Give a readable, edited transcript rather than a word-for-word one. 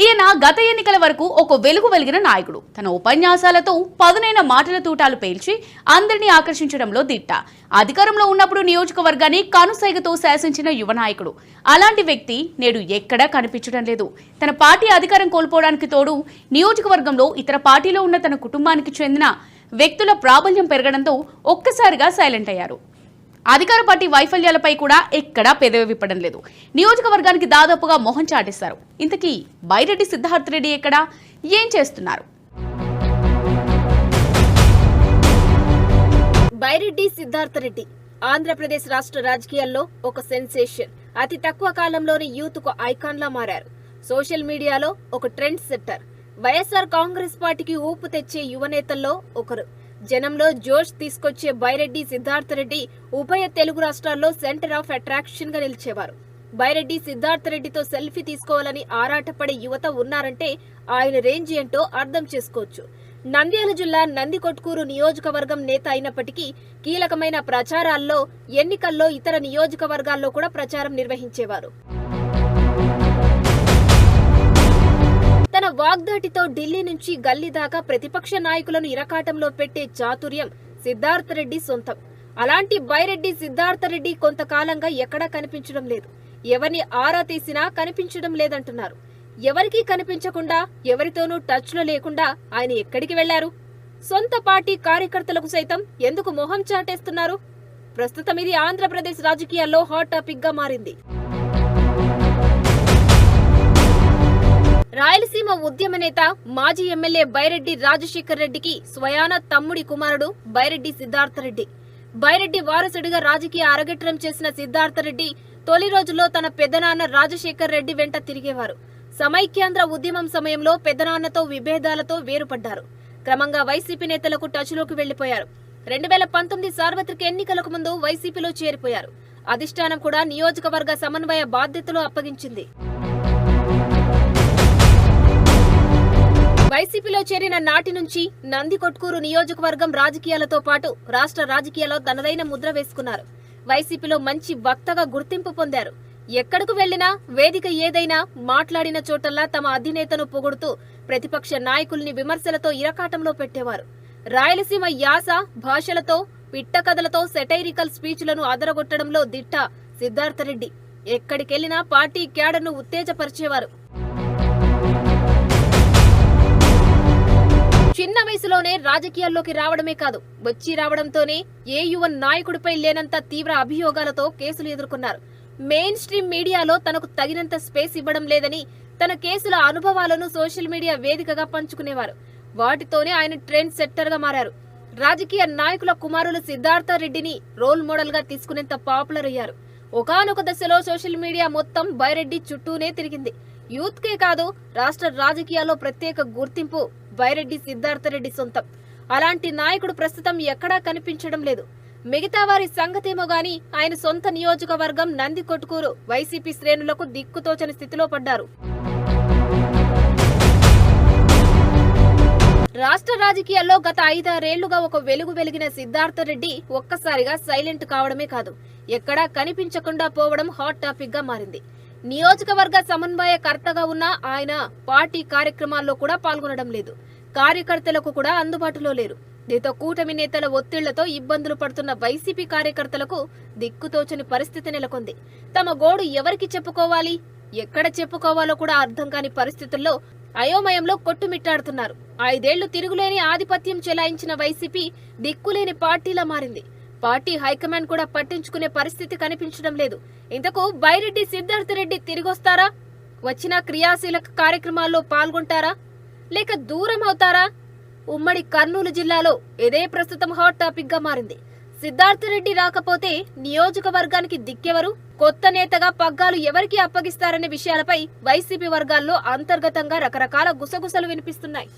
ఈయన గత ఎన్నికల వరకు ఒక వెలుగు వెలిగిన నాయకుడు. తన ఉపన్యాసాలతో పదునైన మాటల తూటాలు పేల్చి అందరినీ ఆకర్షించడంలో దిట్ట. అధికారంలో ఉన్నప్పుడు నియోజకవర్గాన్ని కనుసైగతో శాసించిన యువ నాయకుడు. అలాంటి వ్యక్తి నేడు ఎక్కడా కనిపించడం లేదు. తన పార్టీ అధికారం కోల్పోవడానికి తోడు నియోజకవర్గంలో ఇతర పార్టీలో ఉన్న తన కుటుంబానికి చెందిన వ్యక్తుల ప్రాబల్యం పెరగడంతో ఒక్కసారిగా సైలెంట్ అయ్యారు. అధికార పార్టీ వైఫల్యాలపై కూడా ఎక్కడా పెదవి విప్పడం లేదు. నియోజకవర్గానికి దాదాపుగా మొహం చాటేశారు. ఇంతకీ బైరెడ్డి సిద్ధార్థ రెడ్డి ఎక్కడా, ఏం చేస్తున్నారు? బైరెడ్డి సిద్ధార్థ రెడ్డి ఆంధ్రప్రదేశ్ రాష్ట్ర రాజకీయాల్లో ఒక సెన్సేషన్. అతి తక్కువ కాలంలోనే యూత్ కు ఐకాన్ లా మారారు. సోషల్ మీడియాలో ఒక ట్రెండ్ సెట్టర్. వైఎస్ఆర్ కాంగ్రెస్ పార్టీకి ఊపు తెచ్చే యువనేతల్లో ఒకరు. జనంలో జోష్ తీసుకొచ్చే బైరెడ్డి సిద్ధార్థ రెడ్డి ఉభయ తెలుగు రాష్ట్రాల్లో సెంటర్ ఆఫ్ అట్రాక్షన్ గా నిలిచేవారు. బైరెడ్డి సిద్ధార్థ రెడ్డితో సెల్ఫీ తీసుకోవాలని ఆరాటపడే యువత ఉన్నారంటే ఆయన రేంజ్ ఏంటో అర్థం చేసుకోవచ్చు. నంద్యాల జిల్లా నందికొట్కూరు నియోజకవర్గం నేత అయినప్పటికీ కీలకమైన ప్రచారాల్లో, ఎన్నికల్లో ఇతర నియోజకవర్గాల్లో కూడా ప్రచారం నిర్వహించేవారు. తన వాగ్దాటితో ఢిల్లీ నుంచి గల్లీ దాకా ప్రతిపక్ష నాయకులను ఇరకాటంలో పెట్టే చాతుర్యం సిద్ధార్థ రెడ్డి సొంతం. అలాంటి బైరెడ్డి సిద్ధార్థ రెడ్డి కొంతకాలంగా ఎక్కడా కనిపించడం లేదు. ఎవరిని ఆరా తీసినా కనిపించడం లేదంటున్నారు. ఎవరికీ కనిపించకుండా, ఎవరితోనూ టచ్ లో లేకుండా ఆయన ఎక్కడికి వెళ్లారు? సొంత పార్టీ కార్యకర్తలకు సైతం ఎందుకు మొహం చాటేస్తున్నారు? ప్రస్తుతం ఇది ఆంధ్రప్రదేశ్ రాజకీయాల్లో హాట్ టాపిక్ గా మారింది. రాయలసీమ ఉద్యమ నేత, మాజీ ఎమ్మెల్యే బైరెడ్డి రాజశేఖర్ రెడ్డికి స్వయాన తమ్ముడి కుమారుడు బైరెడ్డి సిద్ధార్థ రెడ్డి. బైరెడ్డి వారసుడిగా రాజకీయ అరగట్రం చేసిన సిద్ధార్థ రెడ్డి తొలి రోజుల్లో తన పెద్దనాన్న రాజశేఖర్ రెడ్డి వెంట తిరిగేవారు. సమైక్యాంధ్ర ఉద్యమం సమయంలో పెద్దనాన్నతో విభేదాలతో వేరుపడ్డారు. క్రమంగా వైసీపీ నేతలకు టచ్లోకి వెళ్లిపోయారు. 2019 సార్వత్రిక ఎన్నికలకు ముందు వైసీపీలో చేరిపోయారు. అధిష్టానం కూడా నియోజకవర్గ సమన్వయ బాధ్యతలు అప్పగించింది. వైసీపీలో చేరిన నాటి నుంచి నందికొట్కూరు నియోజకవర్గం రాజకీయాలతో పాటు రాష్ట్ర రాజకీయాల్లో తనదైన ముద్ర వేసుకున్నారు. వైసీపీలో మంచి వక్తగా గుర్తింపు పొందారు. ఎక్కడకు వెళ్లినా, వేదిక ఏదైనా, మాట్లాడిన చోటల్లా తమ అధినేతను పొగుడుతూ ప్రతిపక్ష నాయకుల్ని విమర్శలతో ఇరకాటంలో పెట్టేవారు. రాయలసీమ యాస, భాషలతో, పిట్టకథలతో సెటైరికల్ స్పీచ్లను అదరగొట్టడంలో దిట్ట సిద్ధార్థ రెడ్డి. ఎక్కడికెళ్లినా పార్టీ క్యాడర్ను ఉత్తేజపరిచేవారు. చిన్న వయసులోనే రాజకీయాల్లోకి రావడమే కాదు, వచ్చి రావడంతోనే ఏ యువ నాయకుడిపై లేనంత తీవ్ర అభియోగాలతో కేసులు ఎదుర్కొన్నారు. మెయిన్ స్ట్రీమ్ మీడియాలో తనకు తగినంత స్పేస్ ఇవ్వడం లేదని తన కేసుల అనుభవాలను సోషల్ మీడియా వేదికగా పంచుకునేవారు. వాటితోనే ఆయన ట్రెండ్ సెట్టర్ గా మారారు. రాజకీయ నాయకుల కుమారులు సిద్ధార్థ రెడ్డిని రోల్ మోడల్ గా తీసుకునేంత పాపులర్ అయ్యారు. ఒకానొక దశలో సోషల్ మీడియా మొత్తం బైరెడ్డి చుట్టూనే తిరిగింది. యూత్ కే కాదు, రాష్ట్ర రాజకీయాల్లో ప్రత్యేక గుర్తింపు బైరెడ్డి సిద్ధార్థ రెడ్డి సొంతం. అలాంటి నాయకుడు ప్రస్తుతం ఎక్కడా కనిపించడం లేదు. మిగతా వారి సంగతేమో గాని ఆయన సొంత నియోజకవర్గం నందికొట్కూరు వైసీపీ శ్రేణులకు దిక్కుతోచని స్థితిలో పడ్డారు. రాష్ట్ర రాజకీయాల్లో గత 5-6 ఏళ్లుగా ఒక వెలుగు వెలిగిన సిద్ధార్థ రెడ్డి ఒక్కసారిగా సైలెంట్ కావడమే కాదు, ఎక్కడా కనిపించకుండా పోవడం హాట్ టాపిక్ గా మారింది. నియోజకవర్గ సమన్వయకర్తగా ఉన్న ఆయన పార్టీ కార్యక్రమాల్లో కూడా పాల్గొనడం లేదు. కార్యకర్తలకు కూడా అందుబాటులో లేరు. దీంతో కూటమి నేతల ఒత్తిళ్లతో ఇబ్బందులు పడుతున్న వైసీపీ కార్యకర్తలకు దిక్కుతోచని పరిస్థితి నెలకొంది. తమ గోడు ఎవరికి చెప్పుకోవాలి, ఎక్కడ చెప్పుకోవాలో కూడా అర్థం కాని పరిస్థితుల్లో అయోమయంలో కొట్టుమిట్టాడుతున్నారు. 5 ఏళ్లు తిరుగులేని ఆధిపత్యం చెలాయించిన వైసీపీ దిక్కులేని పార్టీలా మారింది. పార్టీ హైకమాండ్ కూడా పట్టించుకునే పరిస్థితి కనిపించడం లేదు. ఇంతకు బైరెడ్డి సిద్ధార్థ రెడ్డి తిరిగొస్తారా? వచ్చిన క్రియాశీలక కార్యక్రమాల్లో పాల్గొంటారా, లేక దూరం అవుతారా? ఉమ్మడి కర్నూలు జిల్లాలో ఇదే ప్రస్తుతం హాట్ టాపిక్ గా మారింది. సిద్ధార్థ రెడ్డి రాకపోతే నియోజకవర్గానికి దిక్కెవరు? కొత్త నేతగా పగ్గాలు ఎవరికి అప్పగిస్తారనే విషయాలపై వైసీపీ వర్గాల్లో అంతర్గతంగా రకరకాల గుసగుసలు వినిపిస్తున్నాయి.